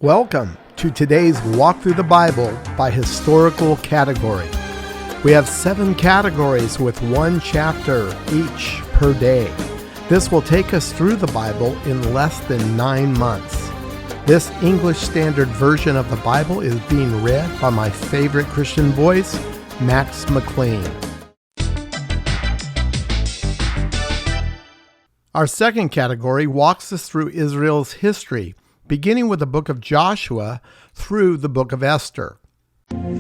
Welcome to today's Walk Through the Bible by historical category. We have 7 categories with 1 chapter each per day. This will take us through the Bible in less than 9 months. This English Standard Version of the Bible is being read by my favorite Christian voice, Max McLean. Our second category walks us through Israel's history, beginning with the book of Joshua through the book of Esther.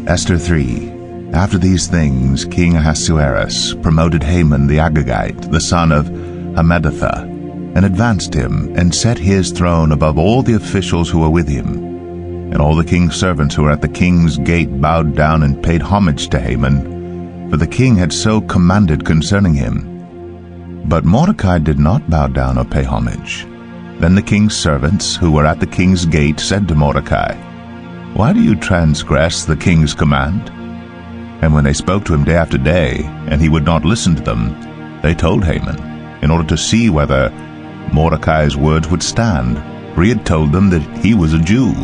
Esther 3. After these things, King Ahasuerus promoted Haman the Agagite, the son of Hammedatha, and advanced him, and set his throne above all the officials who were with him. And all the king's servants who were at the king's gate bowed down and paid homage to Haman, for the king had so commanded concerning him. But Mordecai did not bow down or pay homage. Then the king's servants, who were at the king's gate, said to Mordecai, "Why do you transgress the king's command?" And when they spoke to him day after day, and he would not listen to them, they told Haman, in order to see whether Mordecai's words would stand, for he had told them that he was a Jew.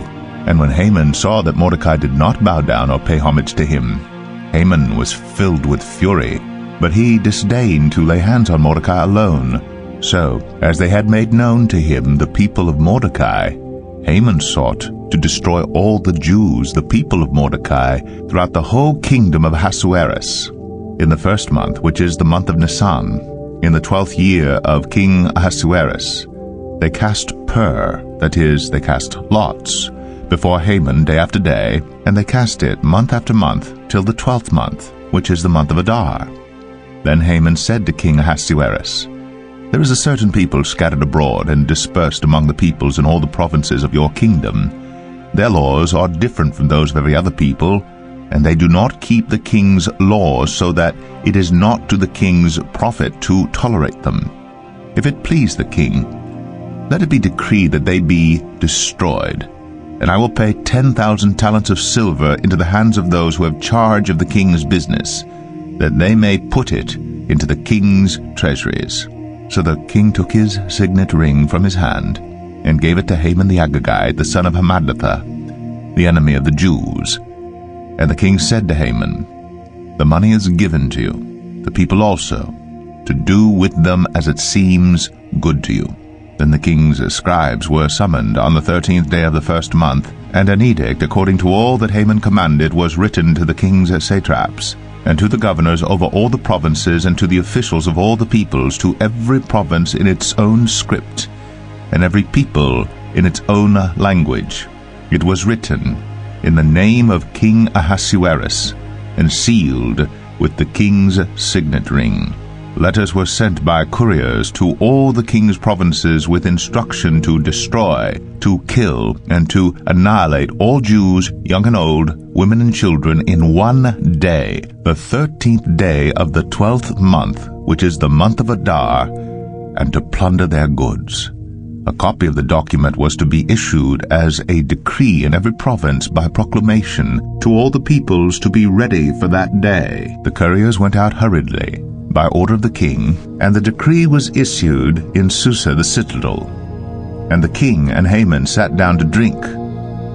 And when Haman saw that Mordecai did not bow down or pay homage to him, Haman was filled with fury, but he disdained to lay hands on Mordecai alone. So, as they had made known to him the people of Mordecai, Haman sought to destroy all the Jews, the people of Mordecai, throughout the whole kingdom of Ahasuerus. In the first month, which is the month of Nisan, in the 12th year of King Ahasuerus, they cast pur, that is, they cast lots, before Haman day after day, and they cast it month after month, till the 12th month, which is the month of Adar. Then Haman said to King Ahasuerus, "There is a certain people scattered abroad and dispersed among the peoples in all the provinces of your kingdom. Their laws are different from those of every other people, and they do not keep the king's laws, so that it is not to the king's profit to tolerate them. If it please the king, let it be decreed that they be destroyed, and I will pay 10,000 talents of silver into the hands of those who have charge of the king's business, that they may put it into the king's treasuries." So the king took his signet ring from his hand, and gave it to Haman the Agagite, the son of Hammedatha, the enemy of the Jews. And the king said to Haman, "The money is given to you, the people also, to do with them as it seems good to you." Then the king's scribes were summoned on the 13th day of the first month, and an edict according to all that Haman commanded was written to the king's satraps, and to the governors over all the provinces, and to the officials of all the peoples, to every province in its own script, and every people in its own language. It was written in the name of King Ahasuerus, and sealed with the king's signet ring. Letters were sent by couriers to all the king's provinces with instruction to destroy, to kill, and to annihilate all Jews, young and old, women and children, in one day, the 13th day of the 12th month, which is the month of Adar, and to plunder their goods. A copy of the document was to be issued as a decree in every province by proclamation to all the peoples to be ready for that day. The couriers went out hurriedly, by order of the king, and the decree was issued in Susa the citadel. And the king and Haman sat down to drink,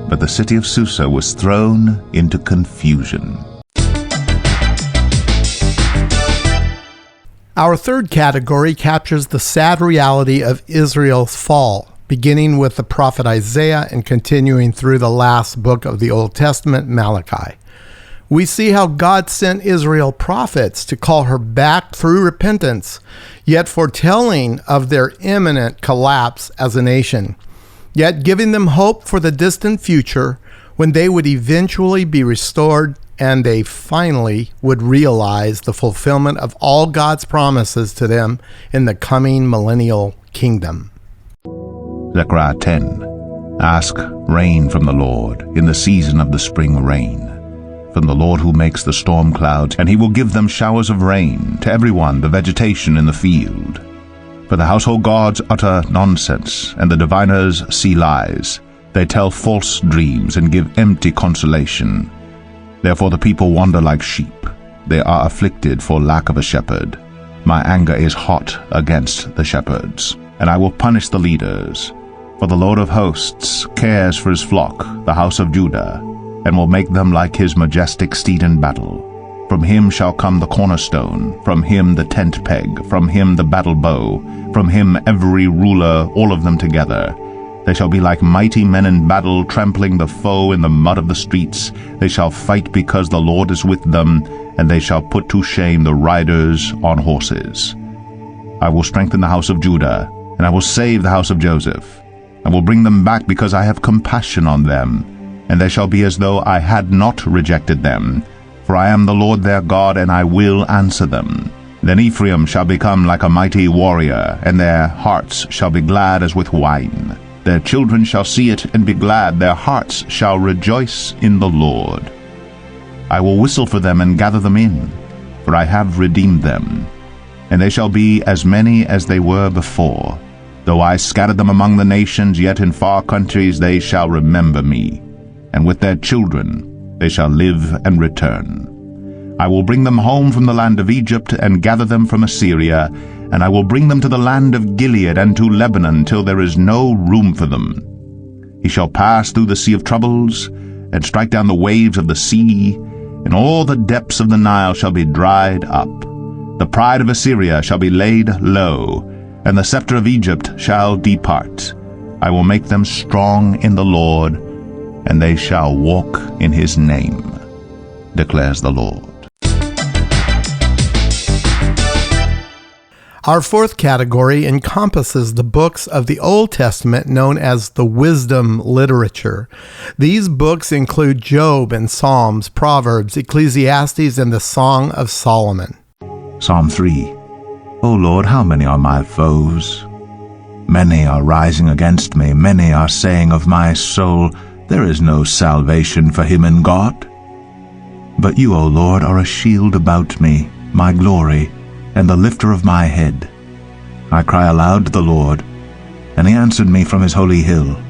but the city of Susa was thrown into confusion. Our third category captures the sad reality of Israel's fall, beginning with the prophet Isaiah and continuing through the last book of the Old Testament, Malachi. We see how God sent Israel prophets to call her back through repentance, yet foretelling of their imminent collapse as a nation, yet giving them hope for the distant future when they would eventually be restored and they finally would realize the fulfillment of all God's promises to them in the coming millennial kingdom. Zechariah 10. Ask rain from the Lord in the season of the spring rain, from the Lord who makes the storm clouds, and he will give them showers of rain, to everyone the vegetation in the field. For the household gods utter nonsense, and the diviners see lies. They tell false dreams, and give empty consolation. Therefore the people wander like sheep. They are afflicted for lack of a shepherd. My anger is hot against the shepherds, and I will punish the leaders. For the Lord of hosts cares for his flock, the house of Judah, and will make them like his majestic steed in battle. From him shall come the cornerstone, from him the tent peg, from him the battle bow, from him every ruler, all of them together. They shall be like mighty men in battle, trampling the foe in the mud of the streets. They shall fight because the Lord is with them, and they shall put to shame the riders on horses. I will strengthen the house of Judah, and I will save the house of Joseph. I will bring them back because I have compassion on them, and they shall be as though I had not rejected them. For I am the Lord their God, and I will answer them. Then Ephraim shall become like a mighty warrior, and their hearts shall be glad as with wine. Their children shall see it and be glad, their hearts shall rejoice in the Lord. I will whistle for them and gather them in, for I have redeemed them. And they shall be as many as they were before. Though I scattered them among the nations, yet in far countries they shall remember me, and with their children they shall live and return. I will bring them home from the land of Egypt, and gather them from Assyria, and I will bring them to the land of Gilead and to Lebanon, till there is no room for them. He shall pass through the sea of troubles, and strike down the waves of the sea, and all the depths of the Nile shall be dried up. The pride of Assyria shall be laid low, and the scepter of Egypt shall depart. I will make them strong in the Lord, and they shall walk in his name, declares the Lord. Our fourth category encompasses the books of the Old Testament known as the wisdom literature. These books include Job and Psalms, Proverbs, Ecclesiastes, and the Song of Solomon. Psalm 3. O Lord, how many are my foes? Many are rising against me, many are saying of my soul, there is no salvation for him in God. But you, O Lord, are a shield about me, my glory, and the lifter of my head. I cry aloud to the Lord, and he answered me from his holy hill.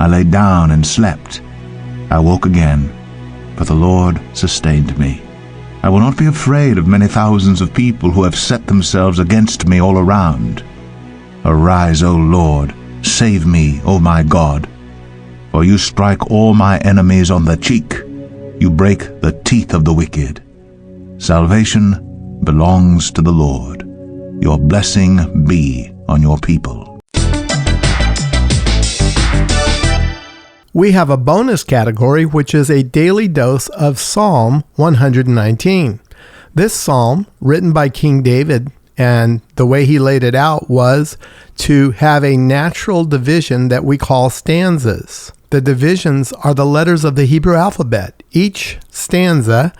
I lay down and slept. I woke again, for the Lord sustained me. I will not be afraid of many thousands of people who have set themselves against me all around. Arise, O Lord, save me, O my God. For you strike all my enemies on the cheek. You break the teeth of the wicked. Salvation belongs to the Lord. Your blessing be on your people. We have a bonus category, which is a daily dose of Psalm 119. This psalm, written by King David, and the way he laid it out was to have a natural division that we call stanzas. The divisions are the letters of the Hebrew alphabet. Each stanza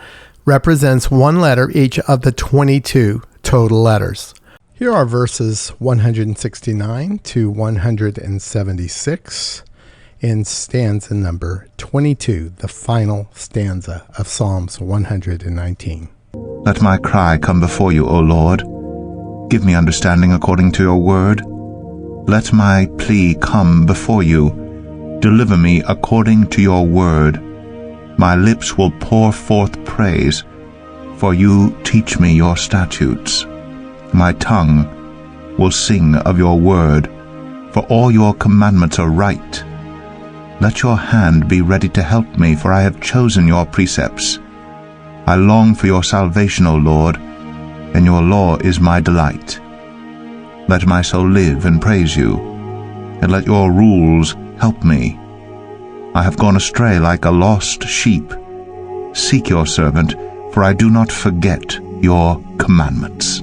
represents one letter each of the 22 total letters. Here are verses 169 to 176 in stanza number 22, the final stanza of Psalms 119. Let my cry come before you, O Lord. Give me understanding according to your word. Let my plea come before you. Deliver me according to your word. My lips will pour forth praise, for you teach me your statutes. My tongue will sing of your word, for all your commandments are right. Let your hand be ready to help me, for I have chosen your precepts. I long for your salvation, O Lord, and your law is my delight. Let my soul live and praise you, and let your rules help me. I have gone astray like a lost sheep. Seek your servant, for I do not forget your commandments.